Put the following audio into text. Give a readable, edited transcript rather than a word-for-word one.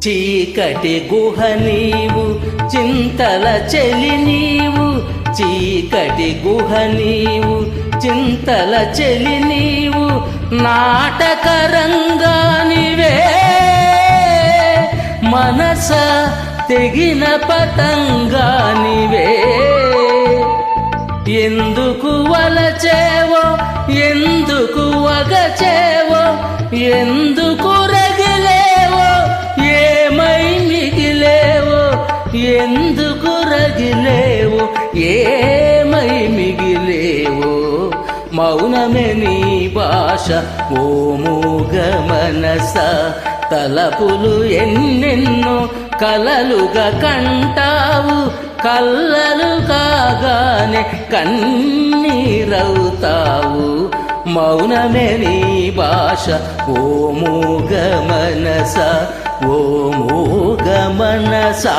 చీకటి గుహ నీవు చింతల చెలి నీవు, చీకటి గుహ నీవు చింతల చెలి నీవు, నాటకరంగానివే మనస తెగిన పతంగానివే. ఎందుకు వలచేవో ఎందుకు వగచేవో, ఎందుకు రగిలేవో ఏమై మిగిలేవో, ఎందుకు రగిలేవో ఏమై మిగిలేవో. మౌనమే నీ భాష ఓ మూగ మనస, తలపులు ఎన్నెన్నో కలలుగా కంటావు, కల్లలు కాగానే కన్నీరవుతావు. మౌనమే నీ భాష ఓ మూగ మనస, ఓ మూగ మనసా.